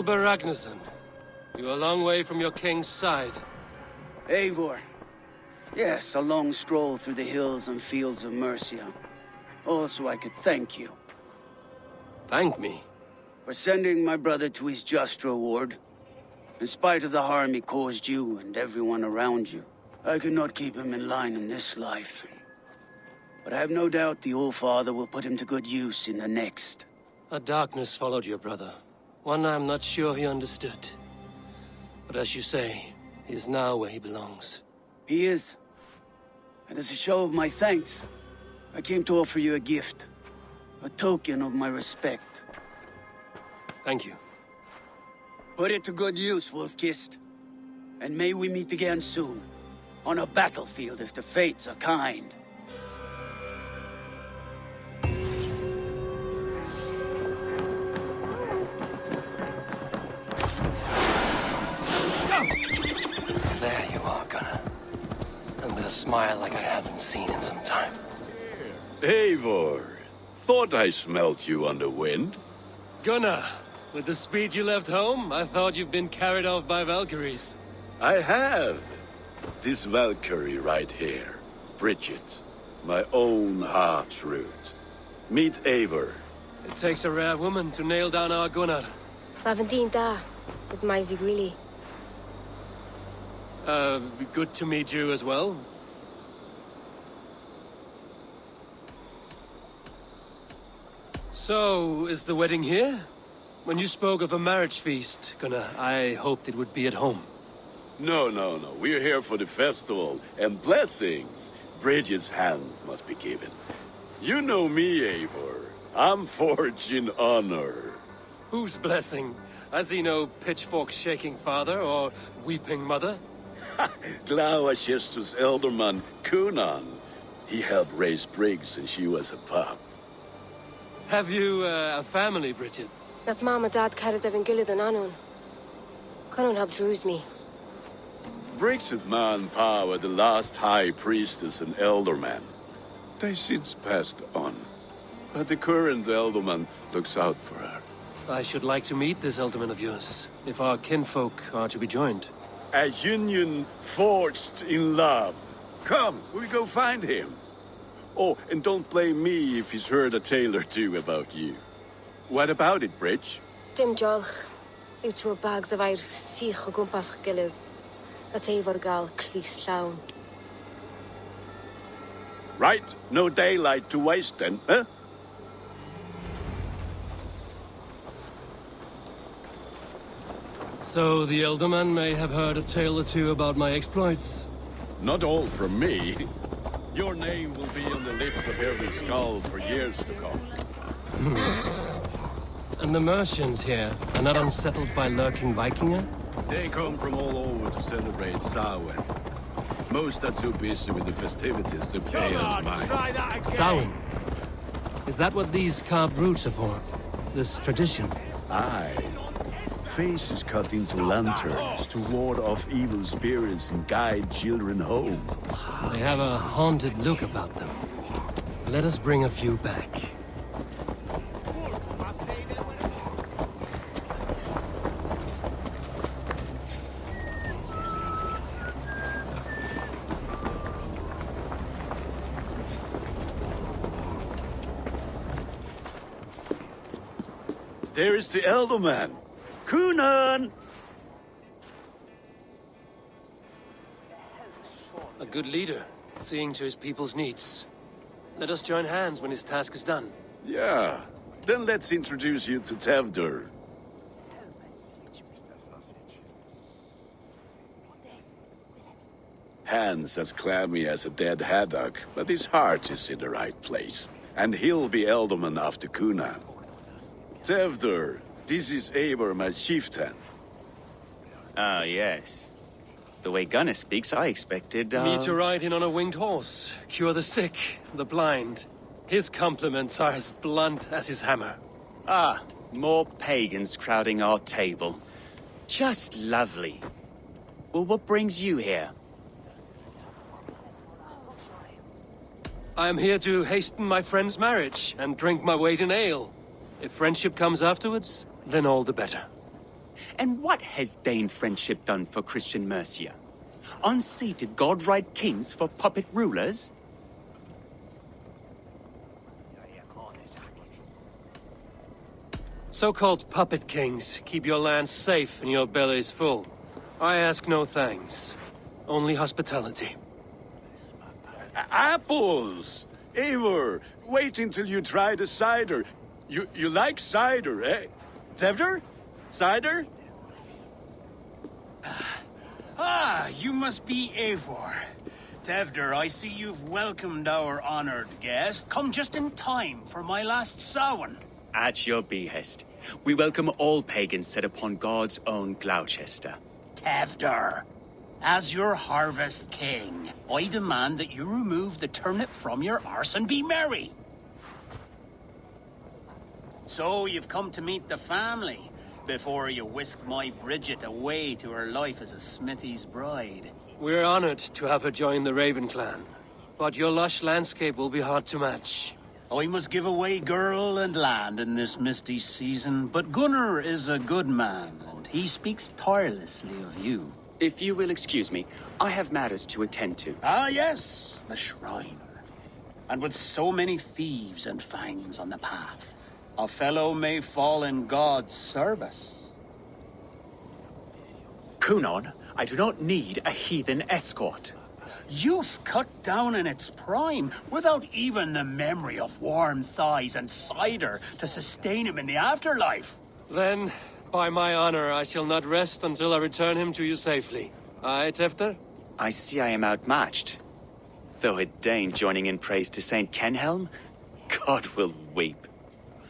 Wilbur Ragnarsson. You're a long way from your king's side. Eivor. Yes, a long stroll through the hills and fields of Mercia. Also, I could thank you. Thank me? For sending my brother to his just reward. In spite of the harm he caused you and everyone around you, I could not keep him in line in this life. But I have no doubt the Old Father will put him to good use in the next. A darkness followed your brother. One I'm not sure he understood. But as you say, he is now where he belongs. He is. And as a show of my thanks, I came to offer you a gift. A token of my respect. Thank you. Put it to good use, Wolf-Kissed. And may we meet again soon. On a battlefield if the fates are kind. There you are, Gunnar. And with a smile like I haven't seen in some time. Eivor, thought I smelt you on the wind. Gunnar, with the speed you left home, I thought you'd been carried off by Valkyries. I have. This Valkyrie right here, Bridget, my own heart's root. Meet Eivor. It takes a rare woman to nail down our Gunnar. Intentará, with my Zigwili. Good to meet you as well. So, is the wedding here? When you spoke of a marriage feast, Gunnar, I hoped it would be at home. No. We're here for the festival and blessings. Bridget's hand must be given. You know me, Eivor. I'm forged in honor. Whose blessing? I see no pitchfork-shaking father or weeping mother. Gloucester's elderman, Gunnar. He helped raise Briggs and she was a pup. Have you a family, Bridget? Nath Mom and Dad carried Evan Gillid and Anun. Couldn't help drews me. Briggs and Man Pa were the last high priestess and elderman. They since passed on. But the current elderman looks out for her. I should like to meet this elderman of yours, if our kinfolk are to be joined. A union forged in love. Come, we go find him. Oh, and don't blame me if he's heard a tale or two about you. What about it, Bridge? Dim jolch. Yw trwy bags of air sych o gwmpas ych gilydd. At Eivor gal clis llawn. Right, no daylight to waste then, huh? So the elderman may have heard a tale or two about my exploits. Not all from me. Your name will be on the lips of every skull for years to come. And the merchants here are not unsettled by lurking Vikinger? They come from all over to celebrate Samain. Most are too busy with the festivities to pay us mind. Samain? Is that what these carved roots are for? This tradition? Aye. Faces cut into lanterns to ward off evil spirits and guide children home. They have a haunted look about them. Let us bring a few back. There is the elderman. Gunnar! A good leader, seeing to his people's needs. Let us join hands when his task is done. Yeah. Then let's introduce you to Tevdur. Hands as clammy as a dead haddock, but his heart is in the right place. And he'll be elderman after Gunnar. Tevdur, this is Eivor, my chieftain. Ah, yes. The way Gunnar speaks, I expected, Me to ride in on a winged horse, cure the sick, the blind. His compliments are as blunt as his hammer. Ah, more pagans crowding our table. Just lovely. Well, what brings you here? I am here to hasten my friend's marriage and drink my weight in ale. If friendship comes afterwards, then all the better. And what has Dane friendship done for Christian Mercia? Unseated godright kings for puppet rulers? So-called puppet kings keep your lands safe and your bellies full. I ask no thanks, only hospitality. Apples! Eivor, wait until you try the cider. You like cider, eh? Tevder? Cider? Ah, you must be Eivor. Tevder, I see you've welcomed our honored guest. Come just in time for my last Samhain. At your behest. We welcome all pagans set upon God's own Gloucester. Tevder, as your harvest king, I demand that you remove the turnip from your arse and be merry. So you've come to meet the family before you whisk my Bridget away to her life as a smithy's bride. We're honored to have her join the Raven clan, but your lush landscape will be hard to match. I must give away girl and land in this misty season, but Gunnar is a good man, and he speaks tirelessly of you. If you will excuse me, I have matters to attend to. Ah, yes, the shrine. And with so many thieves and fangs on the path, a fellow may fall in God's service. Kunon, I do not need a heathen escort. Youth cut down in its prime, without even the memory of warm thighs and cider to sustain him in the afterlife. Then, by my honor, I shall not rest until I return him to you safely. Aye, Tefter? I see I am outmatched. Though a Dane joining in praise to Saint Kenhelm, God will weep.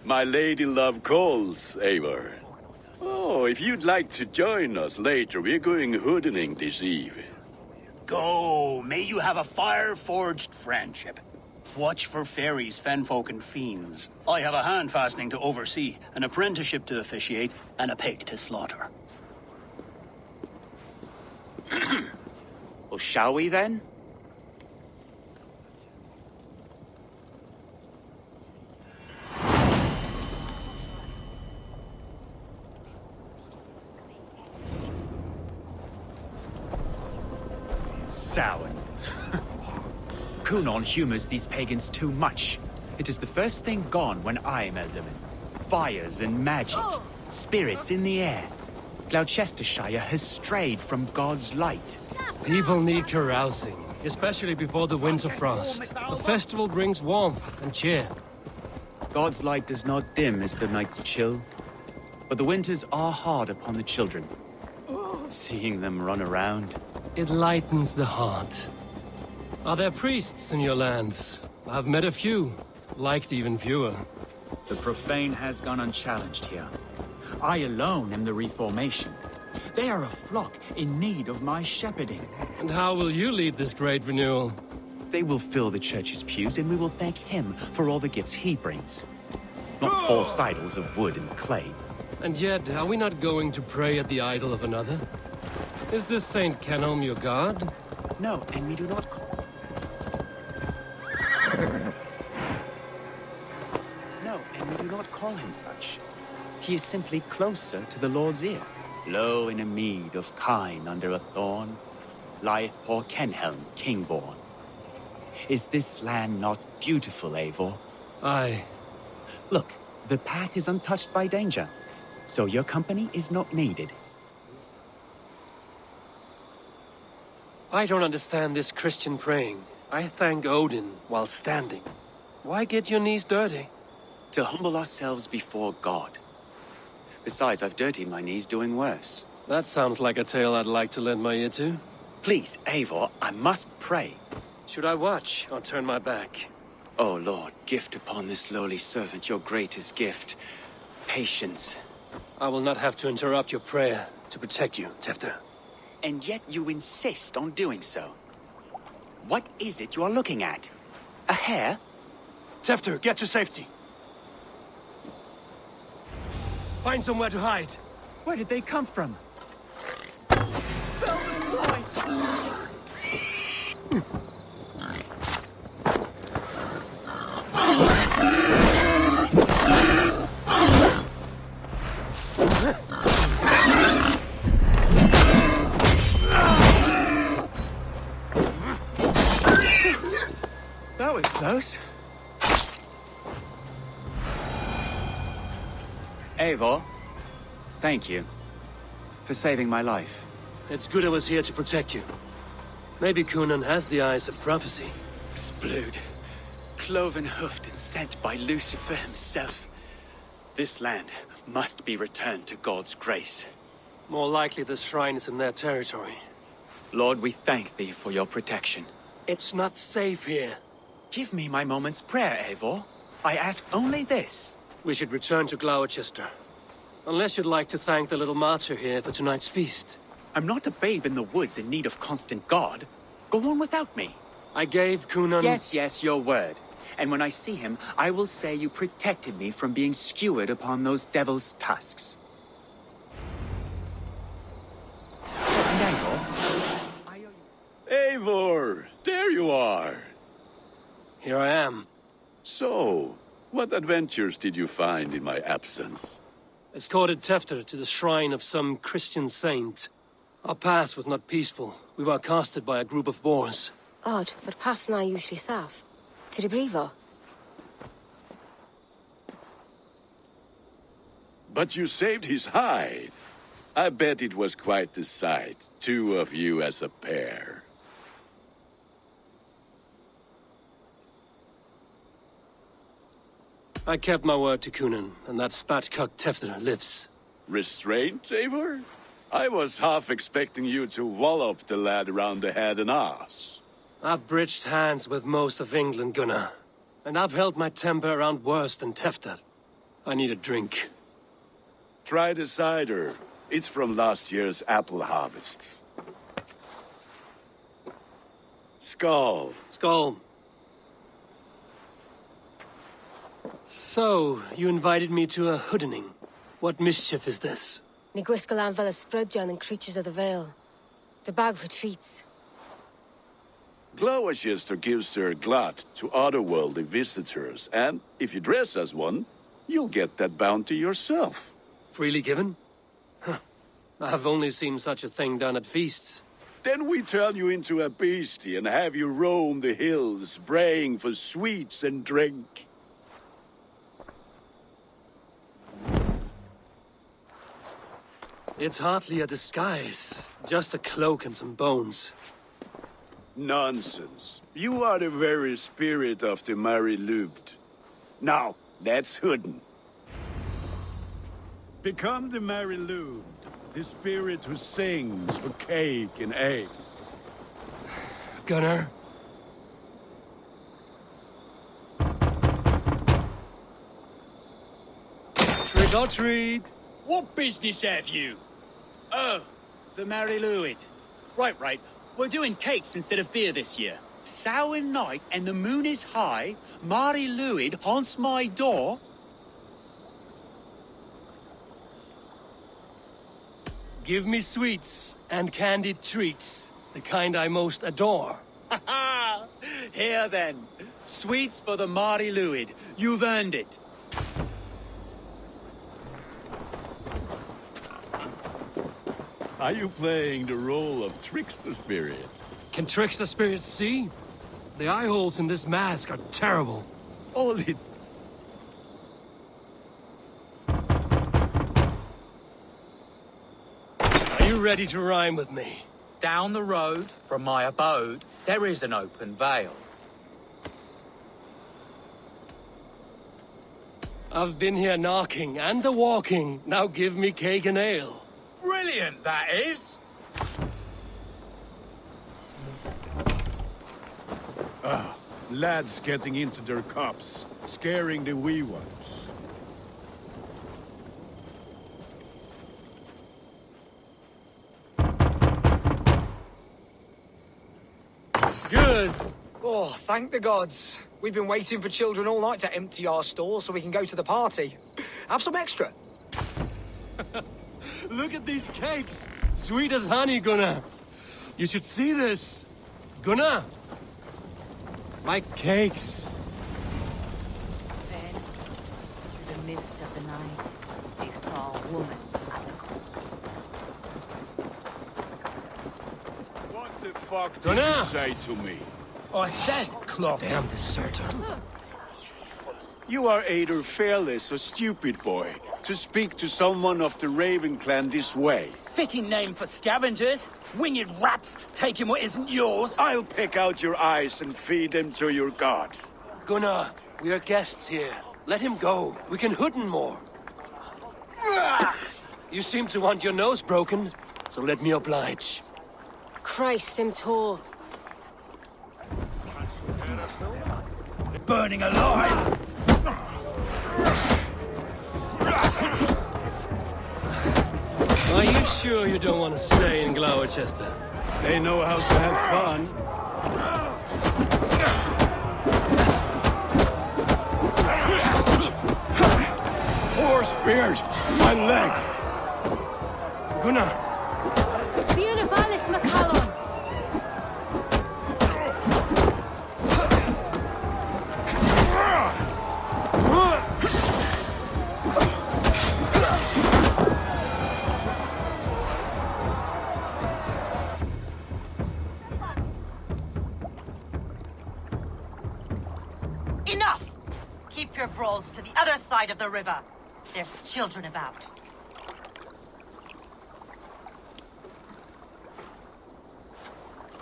My lady love calls, Eivor. Oh, if you'd like to join us later, we're going hoodening this eve. Go, may you have a fire-forged friendship. Watch for fairies, fenfolk, and fiends. I have a hand fastening to oversee, an apprenticeship to officiate, and a pig to slaughter. Well, shall we then? Samhain. Kunon humors these pagans too much. It is the first thing gone when I am Elderman. Fires and magic, spirits in the air. Gloucestershire has strayed from God's light. People need carousing, especially before the winter frost. The festival brings warmth and cheer. God's light does not dim as the nights chill, but the winters are hard upon the children. Seeing them run around. It lightens the heart. Are there priests in your lands? I've met a few, liked even fewer. The profane has gone unchallenged here. I alone am the reformation. They are a flock in need of my shepherding. And how will you lead this great renewal? They will fill the church's pews, and we will thank him for all the gifts he brings. Not false idols of wood and clay. And yet, are we not going to pray at the idol of another? Is this Saint Kenhelm your god? No, and we do not No, and we do not call him such. He is simply closer to the Lord's ear. Low in a mead of kine under a thorn, lieth poor Kenhelm, king-born. Is this land not beautiful, Eivor? Aye. Look, the path is untouched by danger, so your company is not needed. I don't understand this Christian praying. I thank Odin while standing. Why get your knees dirty? To humble ourselves before God. Besides, I've dirtied my knees doing worse. That sounds like a tale I'd like to lend my ear to. Please, Eivor, I must pray. Should I watch or turn my back? Oh, Lord, gift upon this lowly servant your greatest gift. Patience. I will not have to interrupt your prayer to protect you, Tefter. And yet you insist on doing so. What is it you are looking at? A hare? Tefter, get to safety. Find somewhere to hide. Where did they come from? That was close. Eivor, thank you for saving my life. It's good I was here to protect you. Maybe Gunnar has the eyes of prophecy. Splood, cloven-hoofed and sent by Lucifer himself. This land must be returned to God's grace. More likely the shrine is in their territory. Lord, we thank thee for your protection. It's not safe here. Give me my moment's prayer, Eivor. I ask only this. We should return to Gloucestershire. Unless you'd like to thank the little martyr here for tonight's feast. I'm not a babe in the woods in need of constant guard. Go on without me. I gave Gunnar... Yes, your word. And when I see him, I will say you protected me from being skewered upon those devil's tusks. And Eivor? Eivor! There you are! Here I am. So, what adventures did you find in my absence? Escorted Tefter to the shrine of some Christian saint. Our path was not peaceful. We were accosted by a group of boars. Odd, but path na usually safe. To the brifo. But you saved his hide. I bet it was quite the sight, two of you as a pair. I kept my word to Gunnar, and that spatcock Tefter lives. Restraint, Eivor? I was half expecting you to wallop the lad around the head and ass. I've bridged hands with most of England, Gunnar. And I've held my temper around worse than Tefter. I need a drink. Try the cider. It's from last year's apple harvest. Skull. Skull. So, you invited me to a hoodening. What mischief is this? Ni gwisgal an fel ysbrydon and creatures of the Vale. The bag for treats. Gloucestershire gives their glut to otherworldly visitors, and if you dress as one, you'll get that bounty yourself. Freely given? Huh. I've only seen such a thing done at feasts. Then we turn you into a beastie and have you roam the hills, braying for sweets and drink. It's hardly a disguise. Just a cloak and some bones. Nonsense. You are the very spirit of the Mary Louved. Now, let's hooden. Become the Mary Louved, the spirit who sings for cake and egg. Gunnar? Trick or treat! What business have you? Oh, the Mary Louid. Right. We're doing cakes instead of beer this year. Sour night and the moon is high. Mary Louid haunts my door. Give me sweets and candied treats, the kind I most adore. Ha ha! Here then, sweets for the Mary Louid. You've earned it. Are you playing the role of trickster spirit? Can trickster spirits see? The eye holes in this mask are terrible. Only... Are you ready to rhyme with me? Down the road from my abode, there is an open vale. I've been here knocking and the walking. Now give me cake and ale. Brilliant, that is! Lads getting into their cups, scaring the wee ones. Good. Oh, thank the gods. We've been waiting for children all night to empty our stores so we can go to the party. Have some extra. Look at these cakes. Sweet as honey, Gunnar. You should see this. Gunnar. My cakes. Then, through the mist of the night, they saw a woman at the What the fuck did Gunnar! you say to me? I said cloth. Damn deserter. You are either fearless or stupid, boy, to speak to someone of the Raven clan this way. Fitting name for scavengers. Winged rats taking what isn't yours. I'll pick out your eyes and feed them to your god. Gunnar, we are guests here. Let him go. We can hood him more. You seem to want your nose broken, so let me oblige. Christ, him tall. Burning alive. Are you sure you don't want to stay in Gloucestershire? They know how to have fun. Four spears! My leg! Gunnar! Fianna Valis Macallon! Enough! Keep your brawls to the other side of the river. There's children about.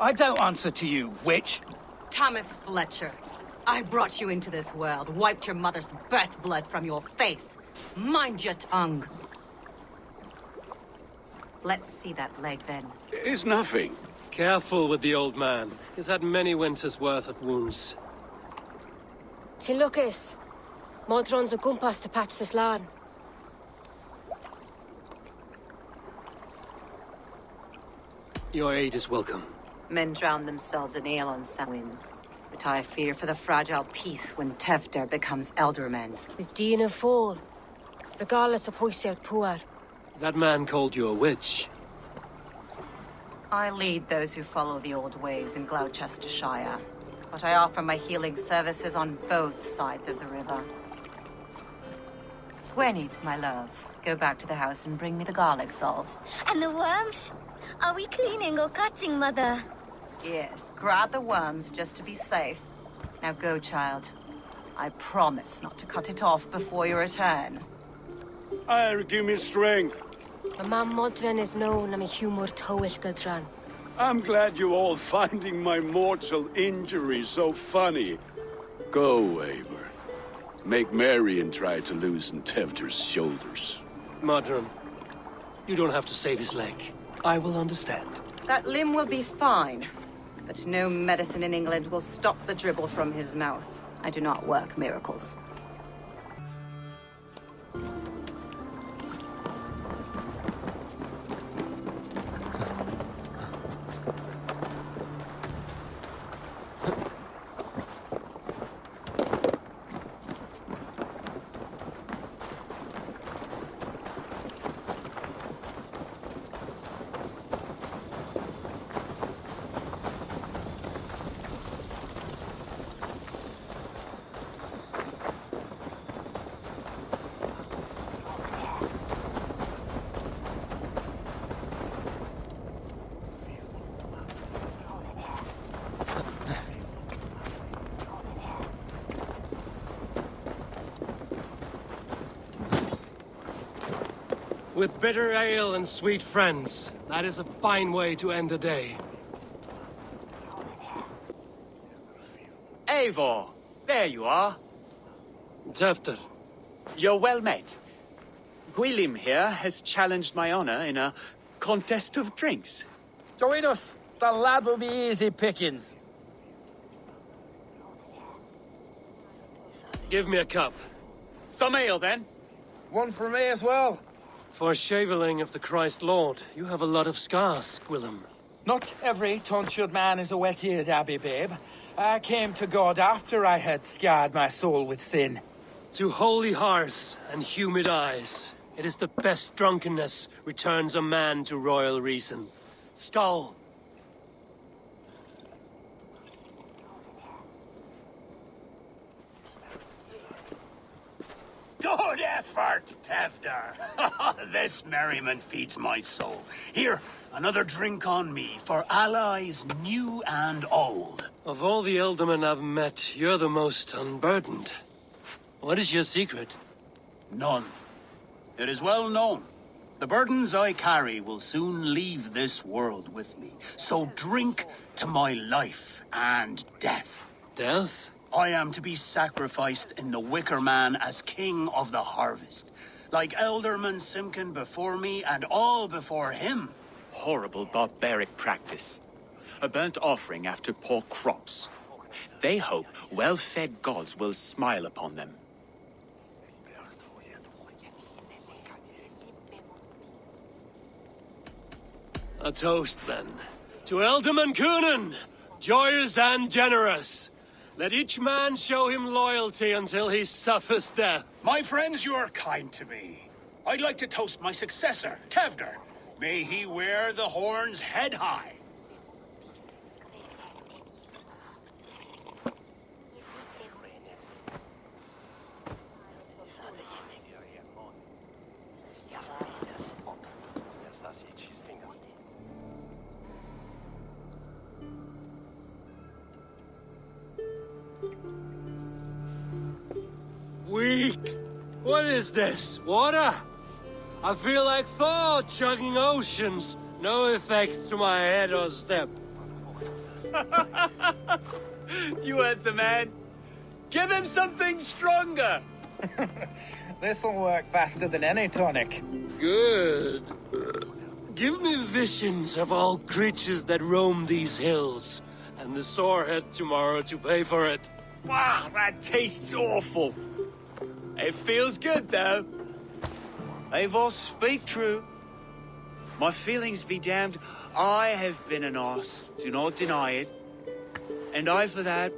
I don't answer to you, witch. Thomas Fletcher, I brought you into this world, wiped your mother's birth blood from your face. Mind your tongue. Let's see that leg, then. It's nothing. Careful with the old man. He's had many winters' worth of wounds. Tilukis. Modron's a gumpas to patch this land. Your aid is welcome. Men drown themselves in ale on Samain. But I fear for the fragile peace when Tefter becomes eldermen. With Dean and Fall. Regardless of Poisiel Puar. That man called you a witch. I lead those who follow the old ways in Gloucestershire. But I offer my healing services on both sides of the river. Gwyneth, my love, go back to the house and bring me the garlic salt. And the worms? Are we cleaning or cutting, Mother? Yes, grab the worms just to be safe. Now go, child. I promise not to cut it off before your return. Give me strength. My mam Modron is known I'm a humor towish Gudran. I'm glad you're all finding my mortal injury so funny. Go, Eivor. Make merry and try to loosen Tefter's shoulders. Modron, you don't have to save his leg. I will understand. That limb will be fine. But no medicine in England will stop the dribble from his mouth. I do not work miracles. With bitter ale and sweet friends, that is a fine way to end the day. Eivor, there you are. Tefter, You're well met. Gwilym here has challenged my honor in a contest of drinks. Join us. The lad will be easy pickings. give me a cup. Some ale, then. One for me as well. For shaveling of the Christ Lord, you have a lot of scars, Gwilym. Not every tonsured man is a wet-eared abbey, babe. I came to God after I had scarred my soul with sin. To holy hearths and humid eyes, it is the best drunkenness returns a man to royal reason. Skull! Good effort, Tefter. This merriment feeds my soul. Here, Another drink on me for allies new and old. Of all the ealdormen I've met, you're the most unburdened. What is your secret? None. It is well known. The burdens I carry will soon leave this world with me. So drink to my life and death. Death? I am to be sacrificed in the Wicker Man as king of the harvest. Like Elderman Simkin before me and all before him. Horrible barbaric practice. A burnt offering after poor crops. They hope well-fed gods will smile upon them. A toast, then. To Ealdorman Coonan, joyous and generous. Let each man show him loyalty until he suffers death. My friends, you are kind to me. I'd like to toast my successor, Tevder. May he wear the horns head high. Weak! What is this? Water? I feel like Thor chugging oceans. No effect to my head or step. You heard the man. Give him something stronger. This'll work faster than any tonic. Good. Give me visions of all creatures that roam these hills, and the sorehead tomorrow to pay for it. Wow, that tastes awful. It feels good, though. Eivor, speak true. My feelings be damned. I have been an arse, do not deny it. And I, for that,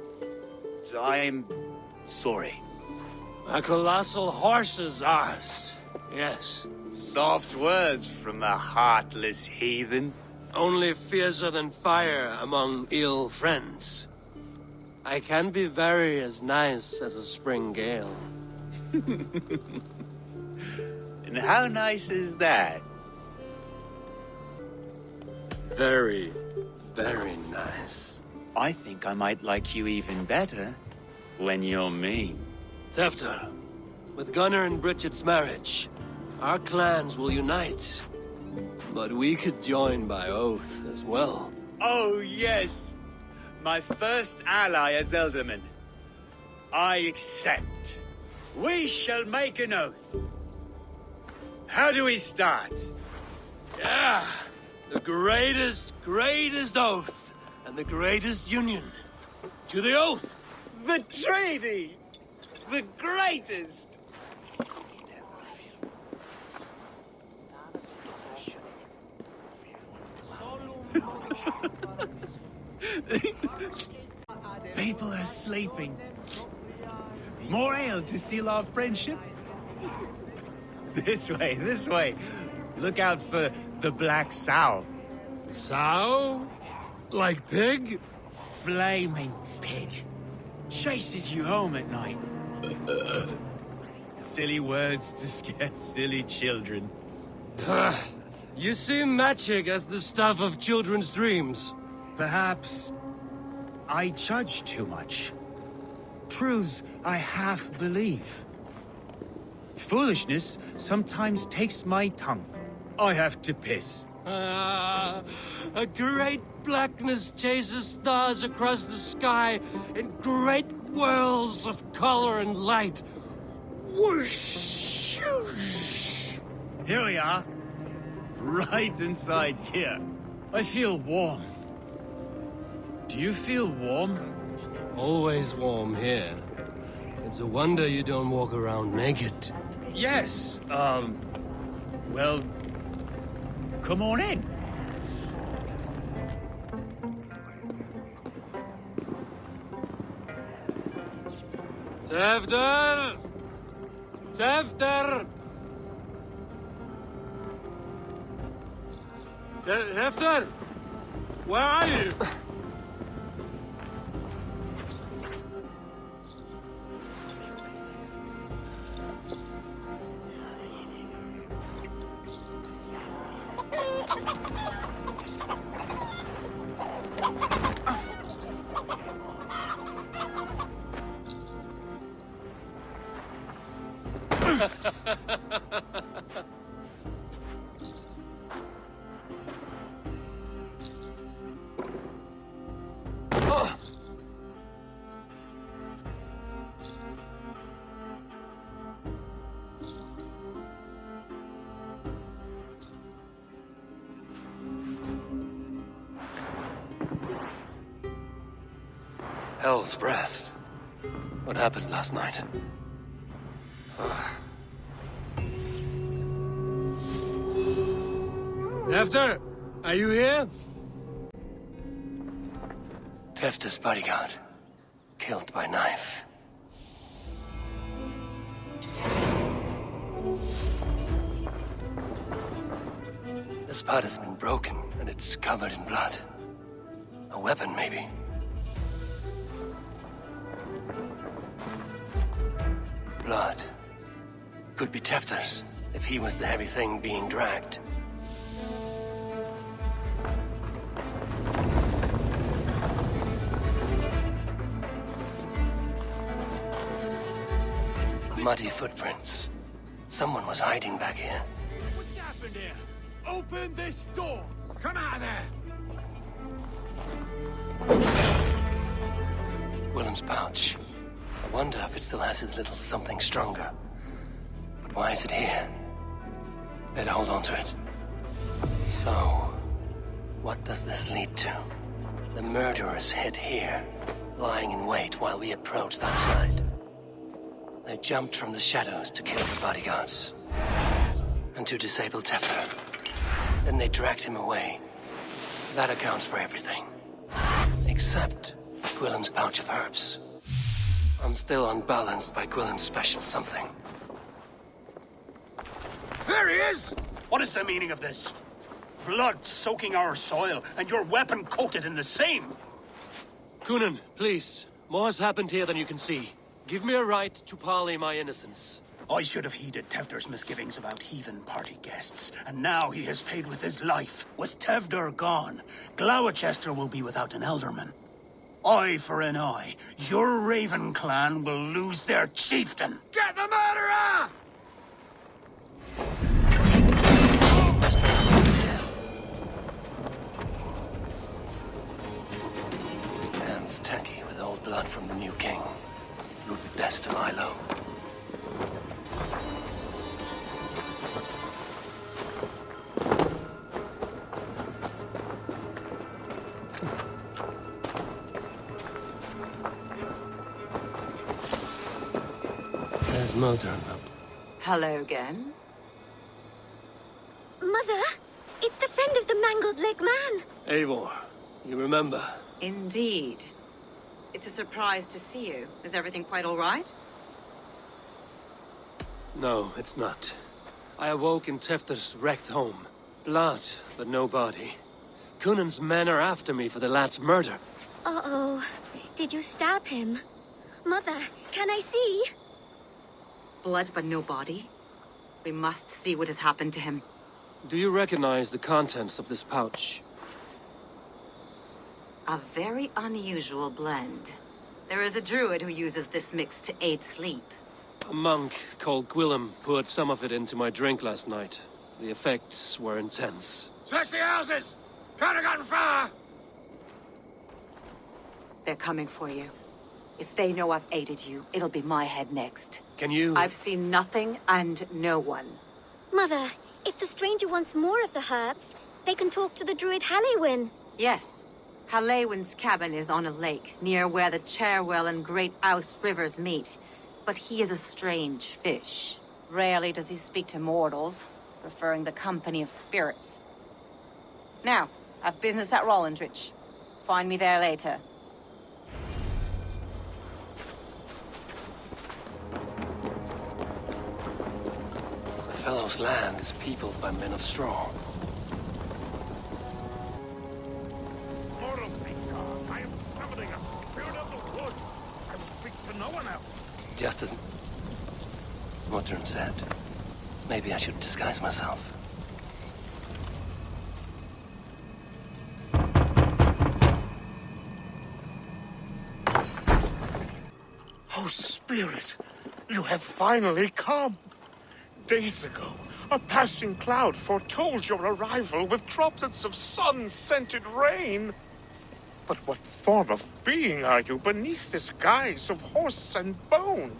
I am sorry. A colossal horse's arse. Yes. Soft words from the heartless heathen. Only fiercer than fire among ill friends. I can be very as nice as a spring gale. And how nice is that? Very, very nice. I think I might like you even better when you're mean. Tefter, with Gunnar and Bridget's marriage, our clans will unite. But we could join by oath as well. Oh, yes. My first ally as Ealdorman. I accept. We shall make an oath. How do we start? Yeah, the greatest oath, and the greatest union. To the oath! The treaty! The greatest! People are sleeping. More ale to seal our friendship? This way, this way. Look out for the black sow. Sow? Like pig? Flaming pig. Chases you home at night. Silly words to scare silly children. You see magic as the stuff of children's dreams. Perhaps I judge too much. Truths I half believe. Foolishness sometimes takes my tongue. I have to piss. A great blackness chases stars across the sky in great whirls of color and light. Whoosh! Here we are. Right inside here. I feel warm. Do you feel warm? Always warm here. It's a wonder you don't walk around naked. Yes, well, come on in. Tefter! Tefter! Tefter! Where are you? Hell's breath. What happened last night? Tefter, are you here? Tefter's bodyguard. Killed by knife. The spot has been broken, and it's covered in blood. A weapon, maybe. Blood. Could be Tefter's, if he was the heavy thing being dragged. Muddy footprints. Someone was hiding back here. What's happened here? Open this door! Come out of there! Willem's pouch. I wonder if it still has his little something stronger. But why is it here? Better hold on to it. So, what does this lead to? The murderers hid here, lying in wait while we approached that side. They jumped from the shadows to kill the bodyguards. And to disable Tefter. Then they dragged him away. That accounts for everything. Except Willem's pouch of herbs. I'm still unbalanced by Willem's special something. There he is! What is the meaning of this? Blood soaking our soil, and your weapon coated in the same! Kunin, please. More has happened here than you can see. Give me a right to parley my innocence. I should have heeded Tevder's misgivings about heathen party guests, and now he has paid with his life. With Tevder gone, Gloucester will be without an elderman. Eye for an eye. Your Raven clan will lose their chieftain. Get the murderer! Hands tacky with old blood from the new king. It would be best to lie low. There's Modern up. Hello again. Mother, it's the friend of the mangled leg man. Eivor, you remember? Indeed. It's a surprise to see you. Is everything quite all right? No, it's not. I awoke in Tefter's wrecked home. Blood, but no body. Kunin's men are after me for the lad's murder. Uh-oh. Did you stab him? Mother, can I see? Blood but no body? We must see what has happened to him. Do you recognize the contents of this pouch? A very unusual blend. There is a druid who uses this mix to aid sleep. A monk called Gwillem poured some of it into my drink last night. The effects were intense. Search the houses! Can't have gotten far! They're coming for you. If they know I've aided you, it'll be my head next. Can you... I've seen nothing and no one. Mother, if the stranger wants more of the herbs, they can talk to the druid Halliwyn. Yes. Halliwyn's cabin is on a lake, near where the Cherwell and Great Ouse rivers meet. But he is a strange fish. Rarely does he speak to mortals, preferring the company of spirits. Now, I've business at Rollindrich. Find me there later. The fellow's land is peopled by men of straw. I am summoning a spirit of the wood. I will speak to no one else. Just as Modern said. Maybe I should disguise myself. Spirit, you have finally come. Days ago, a passing cloud foretold your arrival with droplets of sun-scented rain. But what form of being are you beneath this guise of horse and bone?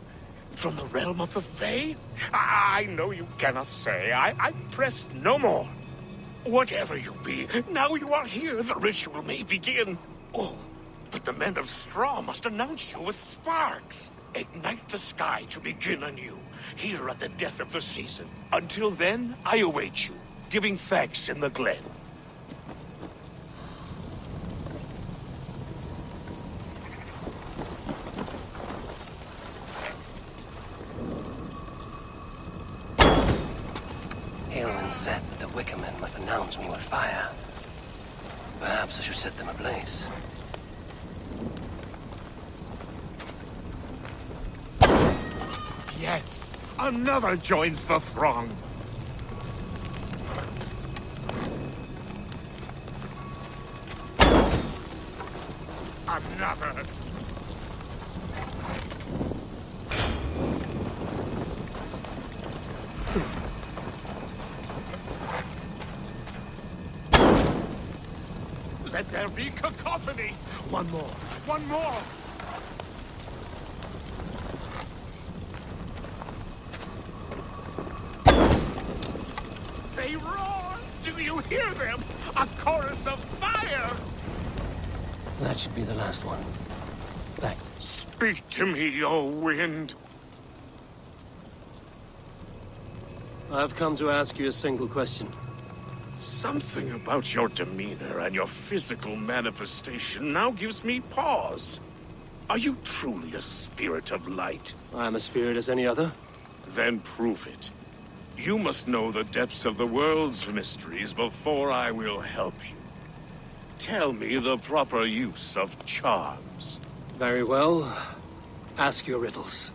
From the realm of the Fae? I know you cannot say. I press no more. Whatever you be, now you are here, the ritual may begin. Oh, but the men of straw must announce you with sparks. Ignite the sky to begin anew, here at the death of the season. Until then, I await you, giving thanks in the glen. Aylwin said that the wicker men must announce me with fire. Perhaps I should set them ablaze. Yes, another joins the throng. Another. Let there be cacophony. One more. One more. They roar! Do you hear them? A chorus of fire! That should be the last one. Thanks. Speak to me, O wind. I've come to ask you a single question. Something about your demeanor and your physical manifestation now gives me pause. Are you truly a spirit of light? I'm a spirit as any other. Then prove it. You must know the depths of the world's mysteries before I will help you. Tell me the proper use of charms. Very well. Ask your riddles.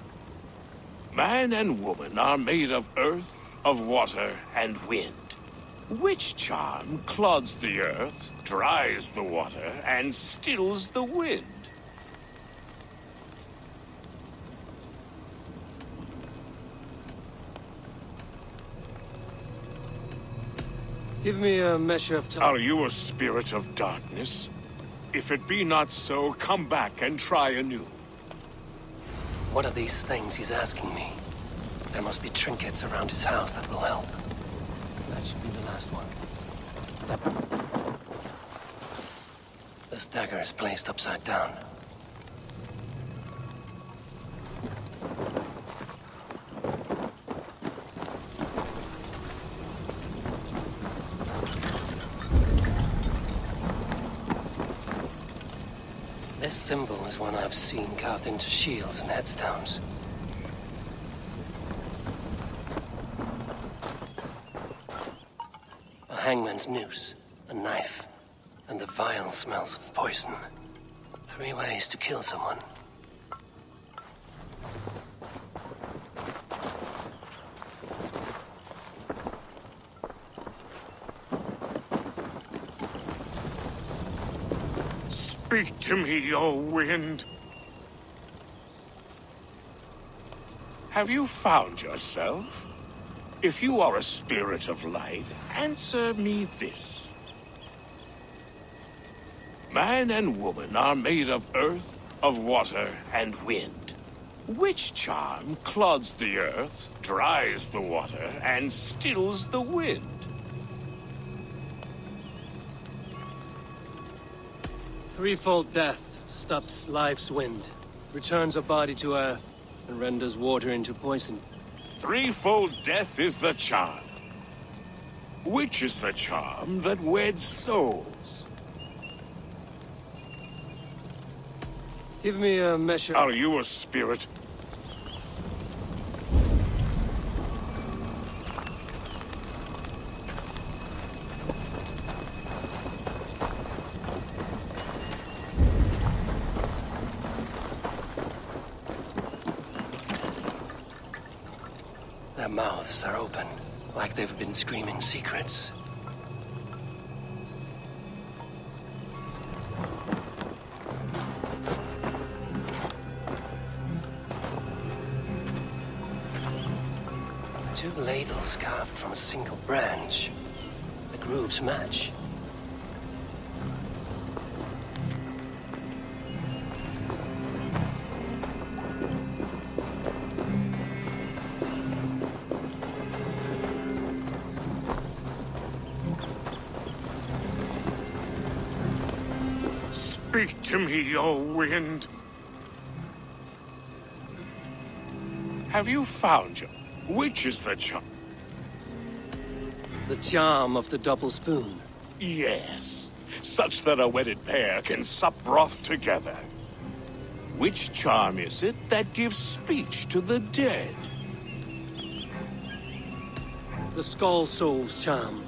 Man and woman are made of earth, of water, and wind. Which charm clods the earth, dries the water, and stills the wind? Give me a measure of time. Are you a spirit of darkness? If it be not so, come back and try anew. What are these things he's asking me? There must be trinkets around his house that will help. That should be the last one. This dagger is placed upside down. This symbol is one I've seen carved into shields and headstones. A hangman's noose, a knife, and the vile smells of poison. 3 ways to kill someone. Speak to me, O wind. Have you found yourself? If you are a spirit of light, answer me this. Man and woman are made of earth, of water, and wind. Which charm clods the earth, dries the water, and stills the wind? Threefold death stops life's wind, returns a body to earth, and renders water into poison. Threefold death is the charm. Which is the charm that weds souls? Give me a measure. Are you a spirit? Their mouths are open, like they've been screaming secrets. Two ladles carved from a single branch. The grooves match. Speak to me, O wind. Have you found your... Which is the charm? The charm of the double spoon. Yes, such that a wedded pair can sup broth together. Which charm is it that gives speech to the dead? The Skull Soul's charm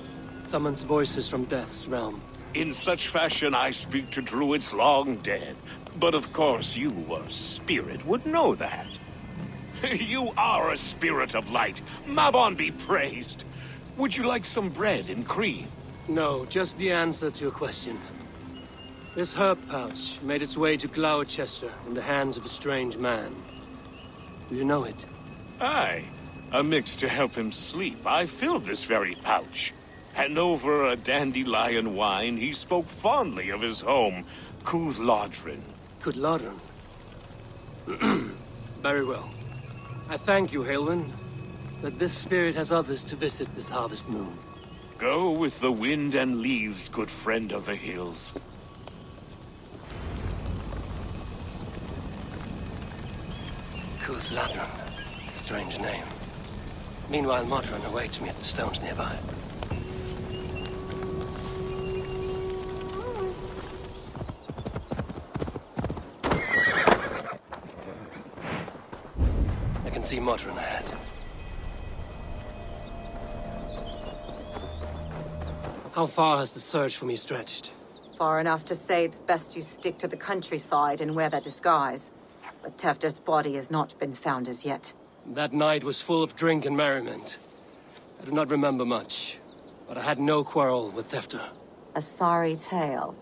summons voices from death's realm. In such fashion I speak to druids long dead. But of course you, a spirit, would know that. You are a spirit of light. Mabon be praised. Would you like some bread and cream? No, just the answer to a question. This herb pouch made its way to Gloucestershire in the hands of a strange man. Do you know it? Aye. Amidst to help him sleep, I filled this very pouch. And over a dandelion wine, he spoke fondly of his home, Cúthlodrin. Cúthlodrin? Very well. I thank you, Halwyn, that this spirit has others to visit this harvest moon. Go with the wind and leaves, good friend of the hills. Cúthlodrin. Strange name. Meanwhile, Modron awaits me at the stones nearby. I can see Modron ahead. How far has the search for me stretched? Far enough to say it's best you stick to the countryside and wear that disguise. But Tefder's body has not been found as yet. That night was full of drink and merriment. I do not remember much, but I had no quarrel with Tefder. A sorry tale.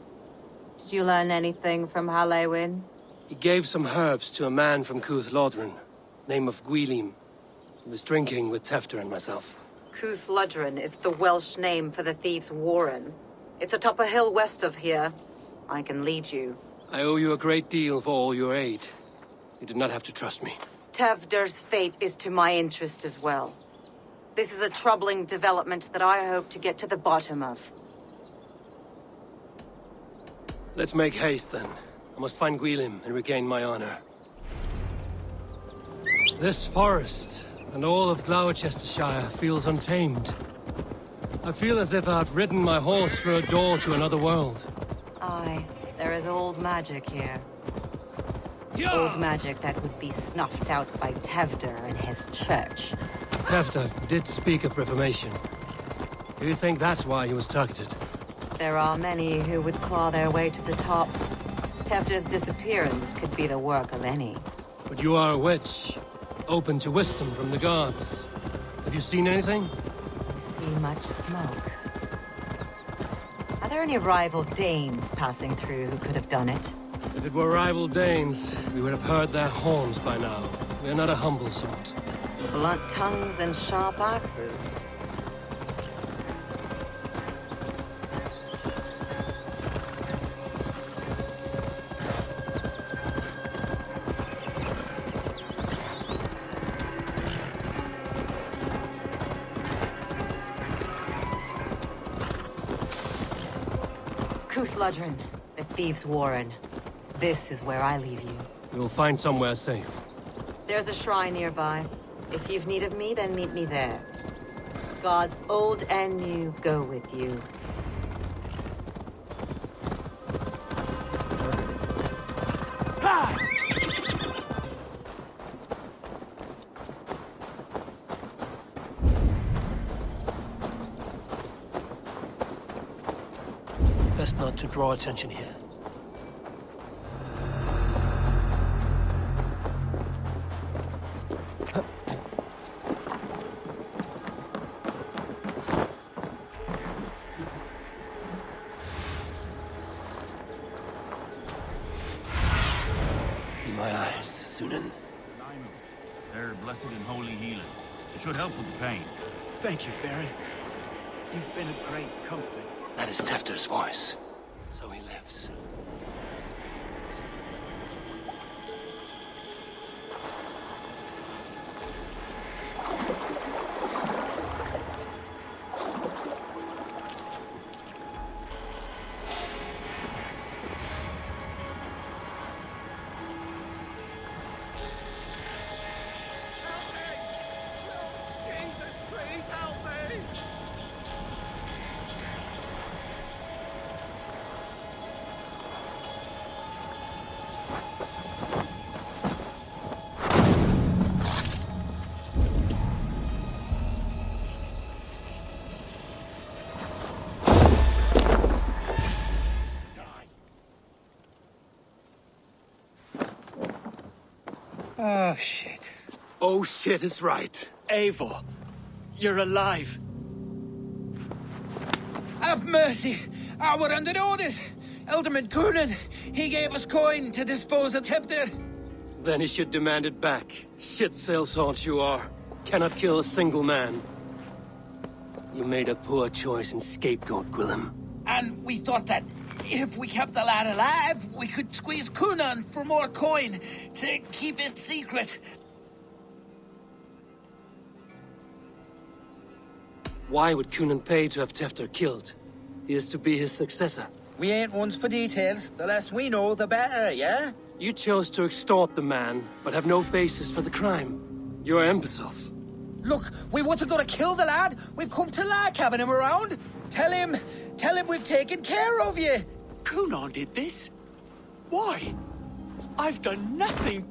Did you learn anything from Halewin? He gave some herbs to a man from Cúthlodrin, name of Gwylim. He was drinking with Tefder and myself. Cúthlodrin is the Welsh name for the thieves' warren. It's atop a hill west of here. I can lead you. I owe you a great deal for all your aid. You did not have to trust me. Tefder's fate is to my interest as well. This is a troubling development that I hope to get to the bottom of. Let's make haste, then. I must find Gwylim and regain my honor. This forest and all of Gloucestershire feels untamed. I feel as if I've ridden my horse through a door to another world. Aye, there is old magic here. Old magic that would be snuffed out by Tefder and his church. Tefder did speak of reformation. Do you think that's why he was targeted? There are many who would claw their way to the top. Tefder's disappearance could be the work of any. But you are a witch, open to wisdom from the gods. Have you seen anything? I see much smoke. Are there any rival Danes passing through who could have done it? If it were rival Danes, we would have heard their horns by now. We are not a humble sort. Blunt tongues and sharp axes. Cúthlodrin, the thieves' warren. This is where I leave you. We will find somewhere safe. There's a shrine nearby. If you've need of me, then meet me there. Gods old and new go with you. Best not to draw attention here. Be my eyes, Sunan. They're blessed and holy healing. It should help with the pain. Thank you, Baron. You've been a great comfort. That is Tefter's voice. So he lives. Oh, shit. Oh shit is right. Eivor, you're alive. Have mercy! We're under orders! Alderman Coonan, he gave us coin to dispose of Tefter. Then he should demand it back. Shit sail salt you are. Cannot kill a single man. You made a poor choice in scapegoat, Gwillem. And we thought that if we kept the lad alive, we could squeeze Coonan for more coin to keep it secret. Why would Coonan pay to have Tefter killed? He is to be his successor. We ain't ones for details. The less we know, the better, yeah? You chose to extort the man, but have no basis for the crime. You're imbeciles. Look, we wasn't gonna kill the lad. We've come to like having him around. Tell him we've taken care of you. Coonan did this? Why? I've done nothing.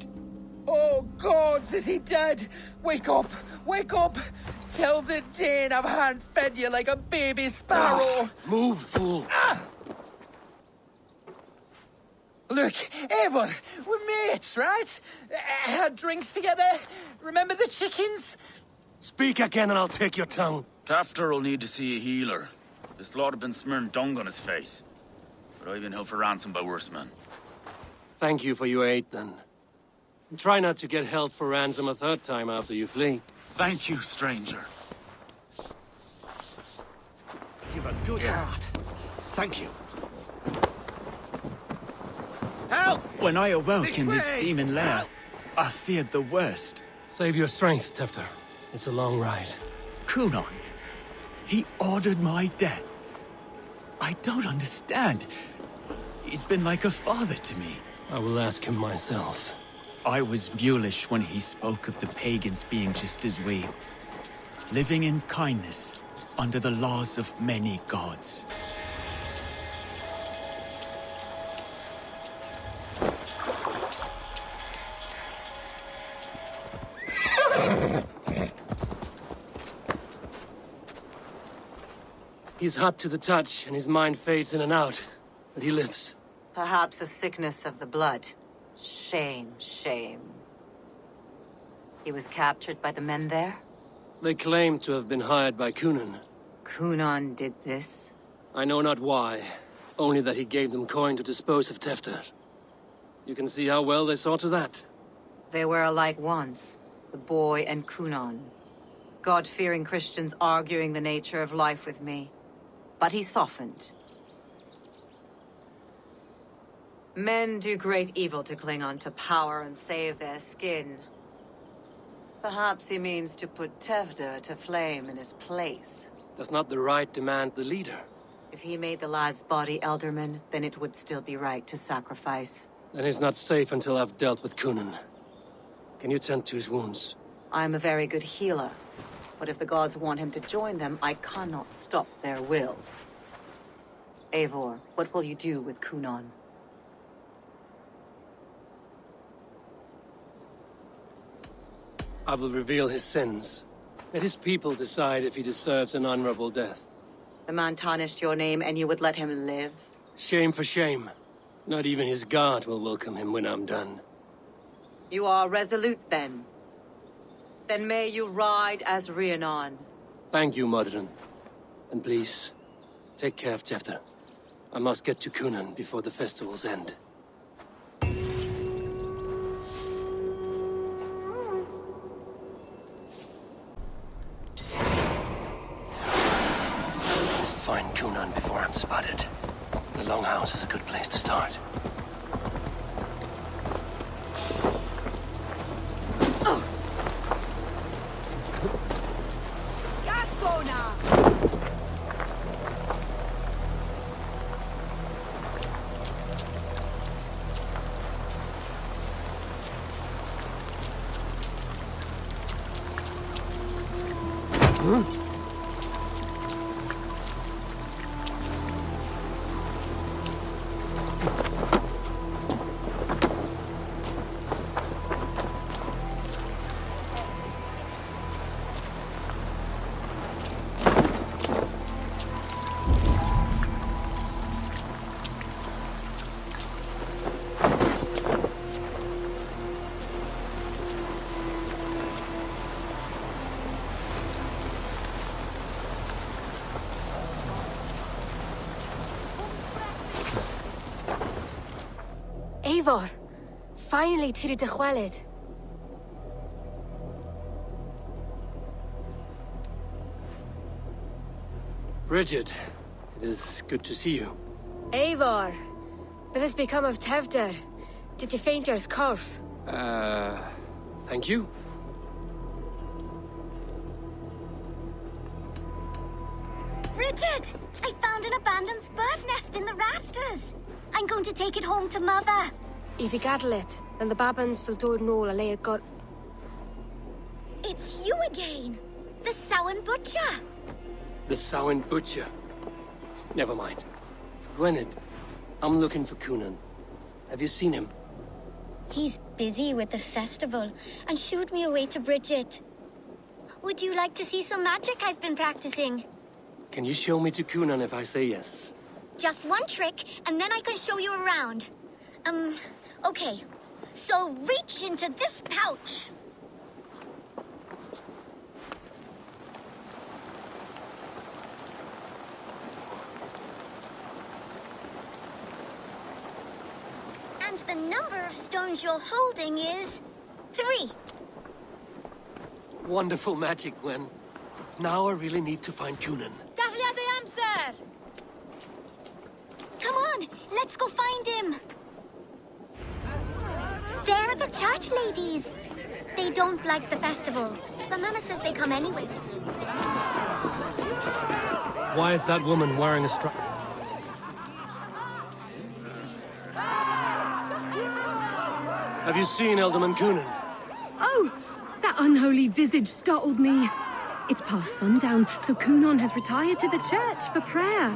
Oh, gods, is he dead? Wake up! Wake up! Tell the Dane I've hand-fed you like a baby sparrow. Move, fool. Look, Eivor, we're mates, right? Had drinks together. Remember the chickens? Speak again and I'll take your tongue. Tafter will need to see a healer. This lot have been smearing dung on his face. But I've been held for ransom by worse men. Thank you for your aid, then. And try not to get held for ransom a third time after you flee. Thank you, stranger. You've a good heart. Thank you. Help! When I awoke in this demon lair, I feared the worst. Save your strength, Tefter. It's a long ride. Coonan. He ordered my death. I don't understand. He's been like a father to me. I will ask him myself. I was mulish when he spoke of the pagans being just as we. Living in kindness, under the laws of many gods. He's hot to the touch, and his mind fades in and out. But he lives. Perhaps a sickness of the blood. Shame, shame. He was captured by the men there? They claim to have been hired by Coonan. Coonan did this? I know not why. Only that he gave them coin to dispose of Tefter. You can see how well they saw to that. They were alike once, the boy and Coonan. God-fearing Christians arguing the nature of life with me. But he softened. Men do great evil to cling on to power and save their skin. Perhaps he means to put Tefter to flame in his place. Does not the right demand the leader? If he made the lad's body Elderman, then it would still be right to sacrifice. Then he's not safe until I've dealt with Coonan. Can you tend to his wounds? I'm a very good healer. But if the gods want him to join them, I cannot stop their will. Eivor, what will you do with Coonan? I will reveal his sins. Let his people decide if he deserves an honorable death. The man tarnished your name and you would let him live? Shame for shame. Not even his guard will welcome him when I'm done. You are resolute, then. Then may you ride as Rhiannon. Thank you, Modern. And please, take care of Tefter. I must get to Coonan before the festivals end. Gunnar before I'm spotted. The longhouse is a good place to start. Eivor, finally tiri de chwaled. Bridget, it is good to see you. Eivor, but has become of Tevder. Did you faint yours corf? Thank you. Bridget! I found an abandoned bird nest in the rafters. I'm going to take it home to Mother. If you gaddle it, then the babans will do no a lay a got. It's you again. The Samain butcher. The Samain butcher. Never mind. Gwynedd, I'm looking for Gunnar. Have you seen him? He's busy with the festival and shooed me away to Bridget. Would you like to see some magic I've been practicing? Can you show me to Gunnar if I say yes? Just one trick, and then I can show you around. Okay. So reach into this pouch. And the number of stones you're holding is 3. Wonderful magic, Gwen. Now I really need to find Gunnar. Daflia de amser! Come on, let's go find him. They're the church ladies. They don't like the festival, but Mama says they come anyway. Why is that woman wearing a strap? Have you seen Alderman Gunnar? Oh, that unholy visage startled me. It's past sundown, so Gunnar has retired to the church for prayer.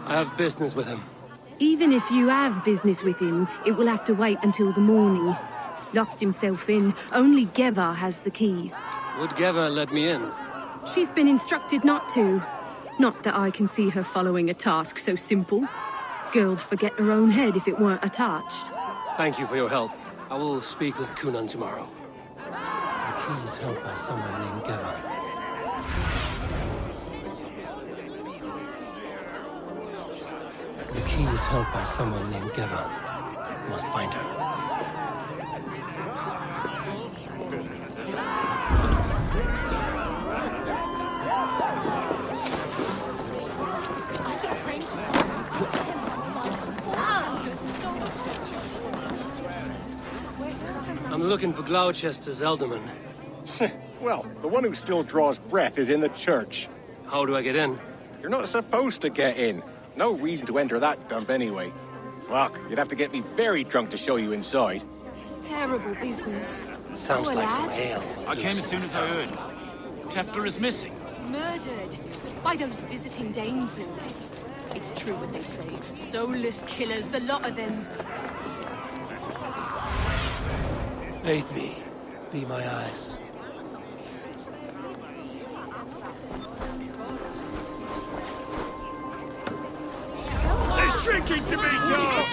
I have business with him. Even if you have business with him, it will have to wait until the morning. Locked himself in. Only Geva has the key. Would Geva let me in? She's been instructed not to. Not that I can see her following a task so simple. Girl'd forget her own head if it weren't attached. Thank you for your help. I will speak with Gunnar tomorrow. The key is held by someone named Geva. The key is held by someone named Geva. Must find her. I'm looking for Gloucester's alderman. Well, the one who still draws breath is in the church. How do I get in? You're not supposed to get in. No reason to enter that dump anyway. Fuck, you'd have to get me very drunk to show you inside. Terrible business. Sounds like some ale. I came as soon as I heard. Tefter is missing. Murdered. By those visiting Danes, no less. It's true what they say. Soulless killers, the lot of them. Aid me. Be my eyes. There's drinking to be done!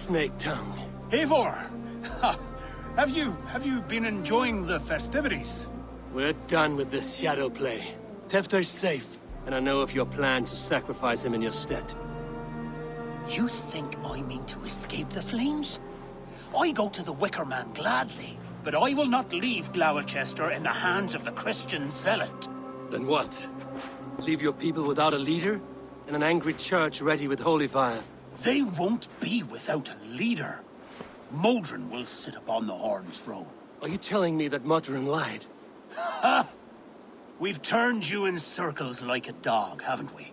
snake tongue. Eivor! Ha! Have you been enjoying the festivities? We're done with this shadow play. Tefter's safe, and I know of your plan to sacrifice him in your stead. You think I mean to escape the flames? I go to the Wicker Man gladly, but I will not leave Gloucester in the hands of the Christian zealot. Then what? Leave your people without a leader? And an angry church ready with holy fire? They won't be without a leader. Modron will sit upon the Horn's throne. Are you telling me that Modron lied? Ha! We've turned you in circles like a dog, haven't we?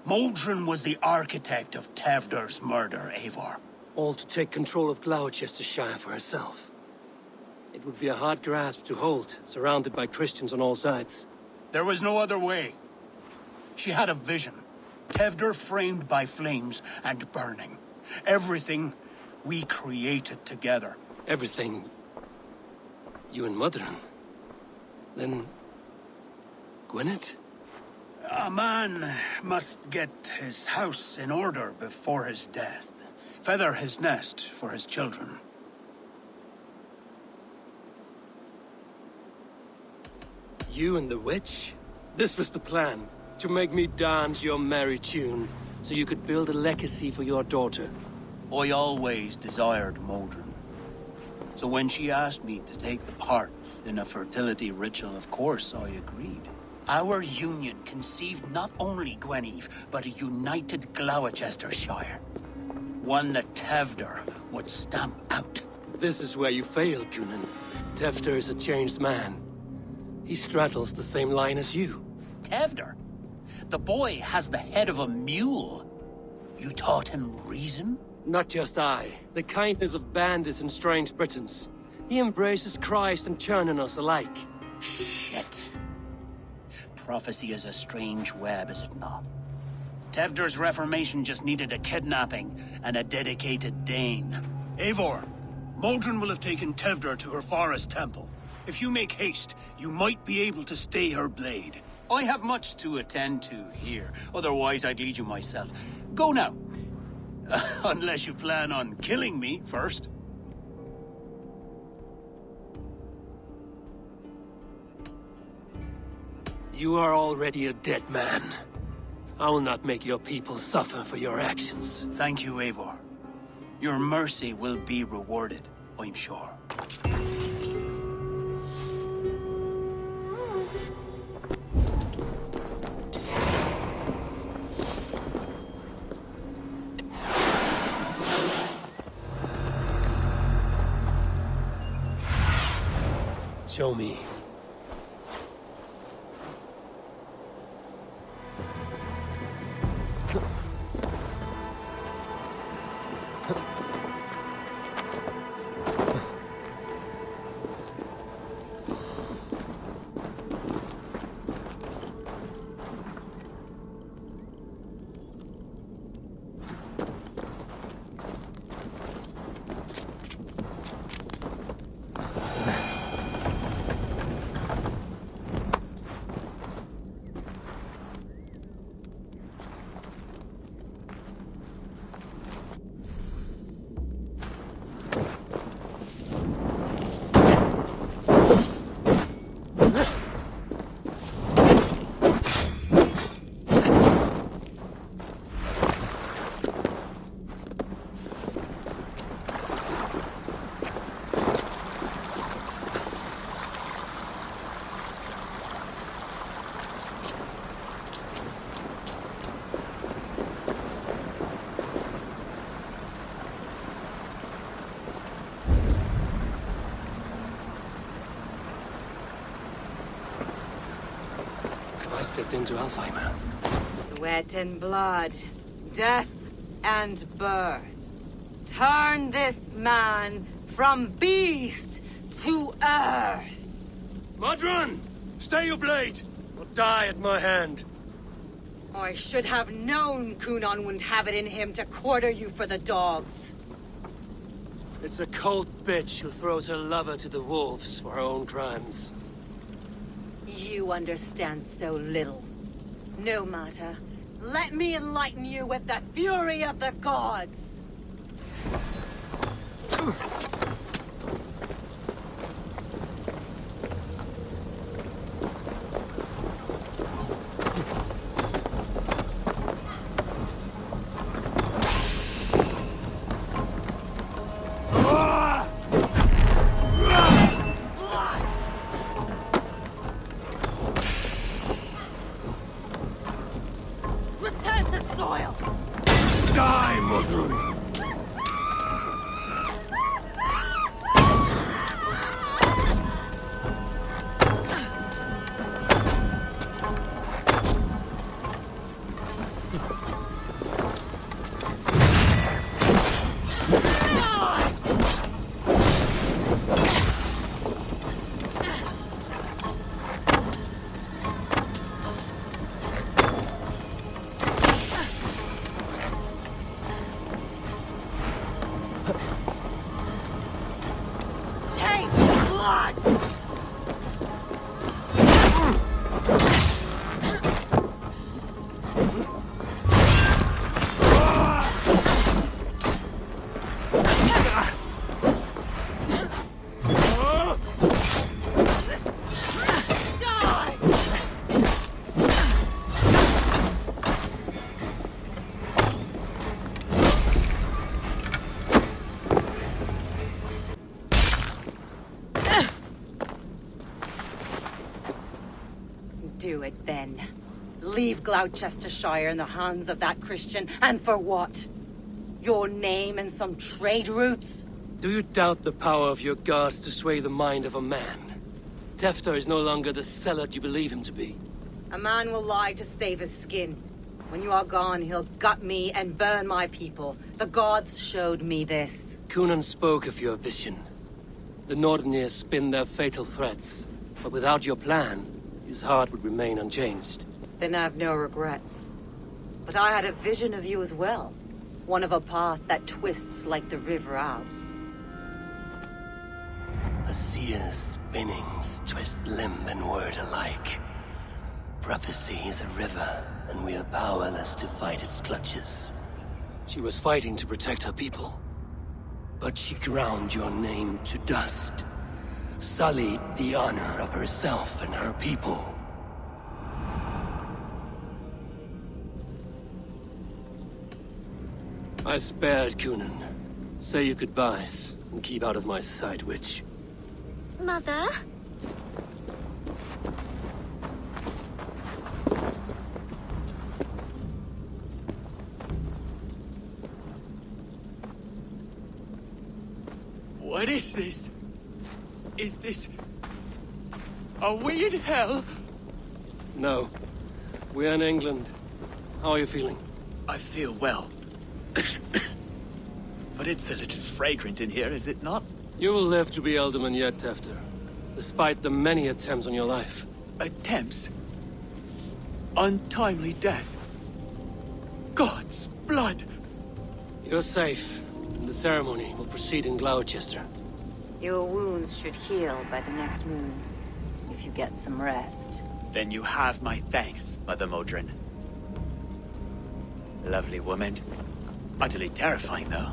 Modron was the architect of Tewdwr's murder, Eivor. All to take control of Gloucestershire for herself. It would be a hard grasp to hold, surrounded by Christians on all sides. There was no other way. She had a vision. Tewdwr framed by flames and burning. Everything we created together. Everything? You and Modron? Then... Gwynedd? A man must get his house in order before his death. Feather his nest for his children. You and the witch? This was the plan. To make me dance your merry tune, so you could build a legacy for your daughter. I always desired Modron. So when she asked me to take the part in a fertility ritual, of course I agreed. Our union conceived not only Gweneve, but a united Gloucestershire. One that Tewdwr would stamp out. This is where you failed, Gunnar. Tewdwr is a changed man. He straddles the same line as you. Tewdwr? The boy has the head of a mule. You taught him reason? Not just I. The kindness of bandits and strange Britons. He embraces Christ and churning us alike. Shit. Prophecy is a strange web, is it not? Tewdwr's reformation just needed a kidnapping and a dedicated Dane. Eivor, Modron will have taken Tewdwr to her forest temple. If you make haste, you might be able to stay her blade. I have much to attend to here, otherwise I'd lead you myself. Go now. Unless you plan on killing me first. You are already a dead man. I will not make your people suffer for your actions. Thank you, Eivor. Your mercy will be rewarded, I'm sure. Show me. I stepped into Alfheim. Sweat and blood, death and birth. Turn this man from beast to earth. Modron! Stay your blade, or die at my hand. I should have known Kunon wouldn't have it in him to quarter you for the dogs. It's a cold bitch who throws her lover to the wolves for her own crimes. You understand so little. No matter. Let me enlighten you with the fury of the gods. Taste blood! Do it then. Leave Gloucestershire in the hands of that Christian, and for what? Your name and some trade routes? Do you doubt the power of your guards to sway the mind of a man? Tefter is no longer the zealot you believe him to be. A man will lie to save his skin. When you are gone, he'll gut me and burn my people. The gods showed me this. Gunnar spoke of your vision. The Nordenir spin their fatal threats, but without your plan, his heart would remain unchanged. Then I've no regrets. But I had a vision of you as well. One of a path that twists like the river Ouse. A seer's spinnings twist limb and word alike. Prophecy is a river, and we are powerless to fight its clutches. She was fighting to protect her people, but she ground your name to dust. Sullied the honor of herself and her people. I spared Gunnar. Say your goodbyes and keep out of my sight, witch. Mother? What is this? Is this... Are we in hell? No. We're in England. How are you feeling? I feel well. But it's a little fragrant in here, is it not? You will live to be Elderman yet, Tefter. Despite the many attempts on your life. Attempts? Untimely death? God's blood! You're safe, and the ceremony will proceed in Gloucester. Your wounds should heal by the next moon, if you get some rest. Then you have my thanks, Mother Modron. Lovely woman. Utterly terrifying, though.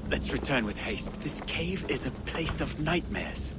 Let's return with haste. This cave is a place of nightmares.